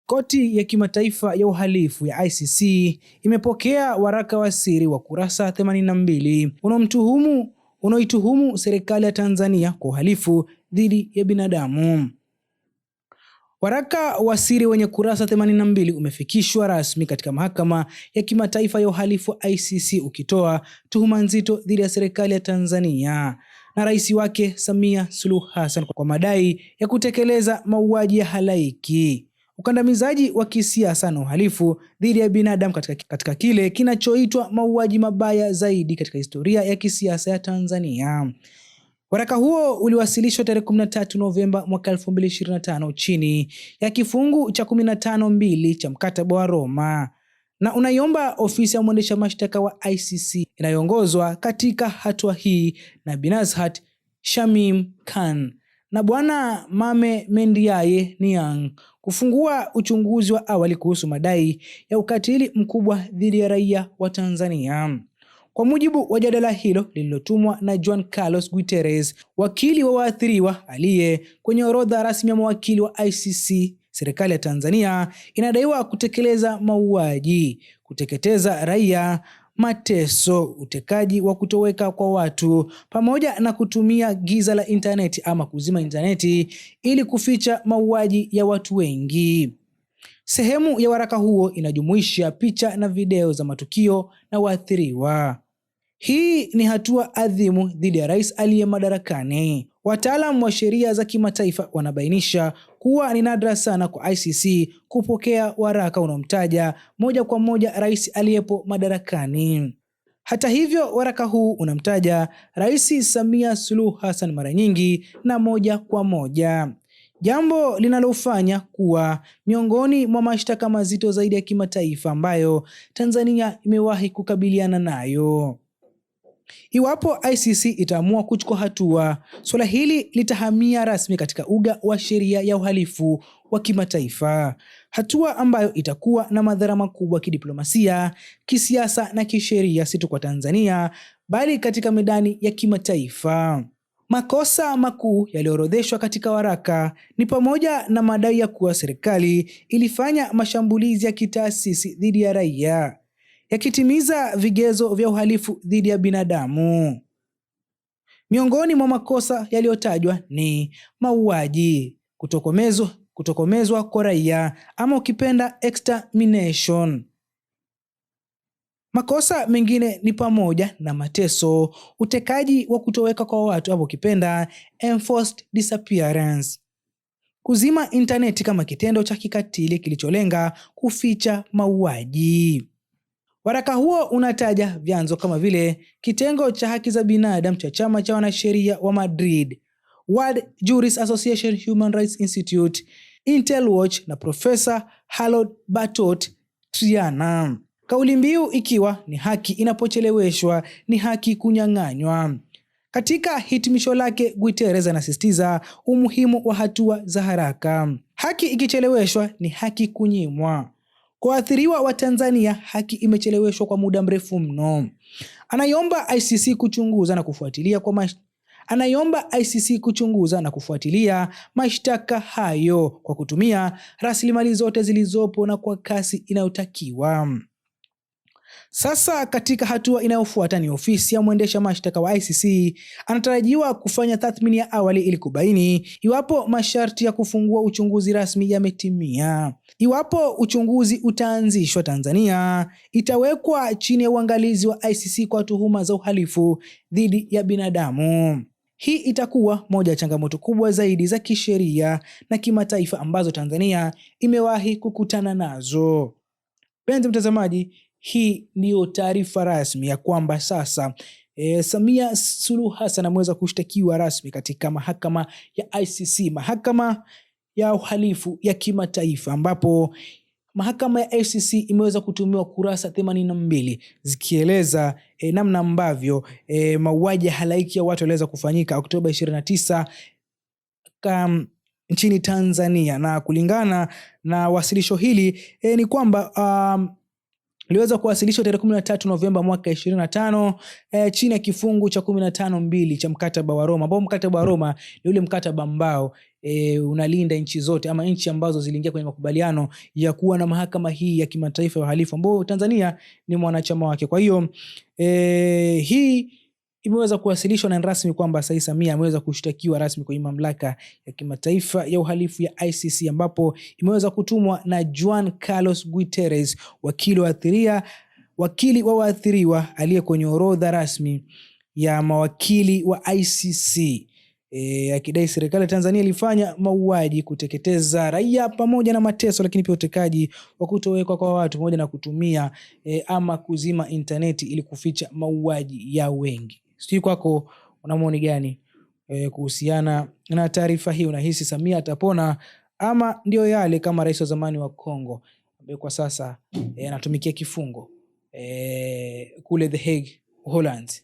Koti ya Kimataifa ya Uhalifu ya ICC imepokea waraka wa siri wa kurasa 82 unaoituhumu serikali ya Tanzania kwa uhalifu dhidi ya binadamu. Waraka wa siri wenye kurasa 82 umefikishwa rasmi katika Mahakama ya Kimataifa ya Uhalifu ICC, ukitoa tuhuma nzito dhidi ya serikali ya Tanzania na rais wake Samia Suluhu Hassan kwa madai ya kutekeleza mauaji ya halaiki, ukandamizaji wa kisiasa na uhalifu dhidi ya binadamu katika kile kinachoitwa mauaji mabaya zaidi katika historia ya kisiasa ya Tanzania. Waraka huo uliwasilishwa tarehe 13 Novemba mwaka 2025 chini ya kifungu cha 15(2) cha mkataba wa Roma na unaiomba ofisi ya mwendesha mashtaka wa ICC inayoongozwa katika hatua hii na Binazhat Shamim Khan na Bwana Mame Mendiaye Niang kufungua uchunguzi wa awali kuhusu madai ya ukatili mkubwa dhidi ya raia wa Tanzania. Kwa mujibu wa jadala hilo lililotumwa na Juan Carlos Guterres, wakili wa waathiriwa aliye kwenye orodha rasmi ya mawakili wa ICC, serikali ya Tanzania inadaiwa kutekeleza mauaji, kuteketeza raia, mateso, utekaji wa kutoweka kwa watu, pamoja na kutumia giza la interneti ama kuzima interneti ili kuficha mauaji ya watu wengi. Sehemu ya waraka huo inajumuisha picha na video za matukio na waathiriwa. Hii ni hatua adhimu dhidi ya rais aliye madarakani. Wataalamu wa sheria za kimataifa wanabainisha kuwa ni nadra sana kwa ICC kupokea waraka unaomtaja moja kwa moja rais aliyepo madarakani. Hata hivyo, waraka huu unamtaja Rais Samia Suluhu Hassan mara nyingi na moja kwa moja, jambo linalofanya kuwa miongoni mwa mashtaka mazito zaidi ya kimataifa ambayo Tanzania imewahi kukabiliana nayo. Iwapo ICC itaamua kuchukua hatua, swala hili litahamia rasmi katika uga wa sheria ya uhalifu wa kimataifa, hatua ambayo itakuwa na madhara makubwa kidiplomasia, kisiasa na kisheria, si tu kwa Tanzania bali katika medani ya kimataifa. Makosa makuu yaliyoorodheshwa katika waraka ni pamoja na madai ya kuwa serikali ilifanya mashambulizi ya kitaasisi dhidi ya raia, yakitimiza vigezo vya uhalifu dhidi ya binadamu. Miongoni mwa makosa yaliyotajwa ni mauaji, kutokomezwa kwa raia ama ukipenda extermination. Makosa mengine ni pamoja na mateso, utekaji wa kutoweka kwa watu ama ukipenda enforced disappearance, kuzima interneti kama kitendo cha kikatili kilicholenga kuficha mauaji. Waraka huo unataja vyanzo kama vile kitengo cha haki za binadamu cha chama cha wanasheria wa Madrid, World Jurist Association, Human Rights Institute, Intel Watch na Profesa Harold Bartot Triana. Kauli mbiu ikiwa ni haki inapocheleweshwa ni haki kunyang'anywa. Katika hitimisho lake, Guterres anasisitiza umuhimu wa hatua za haraka. Haki ikicheleweshwa ni haki kunyimwa. Kwa waathiriwa wa Tanzania, haki imecheleweshwa kwa muda mrefu mno. Anaiomba ICC kuchunguza na kufuatilia mashtaka hayo kwa kutumia rasilimali zote zilizopo na kwa kasi inayotakiwa. Sasa katika hatua inayofuata ni ofisi ya mwendesha mashtaka wa ICC anatarajiwa kufanya tathmini ya awali ili kubaini iwapo masharti ya kufungua uchunguzi rasmi yametimia. Iwapo uchunguzi utaanzishwa, Tanzania itawekwa chini ya uangalizi wa ICC kwa tuhuma za uhalifu dhidi ya binadamu. Hii itakuwa moja ya changamoto kubwa zaidi za kisheria na kimataifa ambazo Tanzania imewahi kukutana nazo. Penzi mtazamaji, hii ndiyo taarifa rasmi ya kwamba sasa Samia Suluhu Hassan ameweza kushtakiwa rasmi katika mahakama ya ICC, mahakama ya uhalifu ya kimataifa, ambapo mahakama ya ICC imeweza kutumiwa kurasa 82 zikieleza namna ambavyo mauaji ya halaiki ya watu yaliweza kufanyika Oktoba 29 nchini Tanzania. Na kulingana na wasilisho hili ni kwamba iliweza kuwasilishwa tarehe 13 Novemba mwaka 25 chini ya kifungu cha 15(2) cha mkataba wa Roma, ambao mkataba wa Roma ni ule mkataba ambao unalinda nchi zote ama nchi ambazo ziliingia kwenye makubaliano ya kuwa na mahakama hii ya kimataifa ya uhalifu ambao Tanzania ni mwanachama wake. Kwa hiyo hii imeweza kuwasilishwa na rasmi kwamba Rais Samia ameweza kushtakiwa rasmi kwenye mamlaka ya kimataifa ya uhalifu ya ICC, ambapo imeweza kutumwa na Juan Carlos Guterres, wakili wa waathiriwa aliye kwenye orodha rasmi ya mawakili wa ICC, akidai serikali ya Tanzania ilifanya mauaji, kuteketeza raia pamoja na mateso, lakini pia utekaji wa kutoweka kwa watu pamoja na kutumia ama kuzima interneti ili kuficha mauaji ya wengi. Sijui kwako una maoni gani kuhusiana na taarifa hii? Unahisi Samia atapona ama ndio yale kama rais wa zamani wa Kongo ambaye kwa sasa anatumikia kifungo kule The Hague, Uholanzi?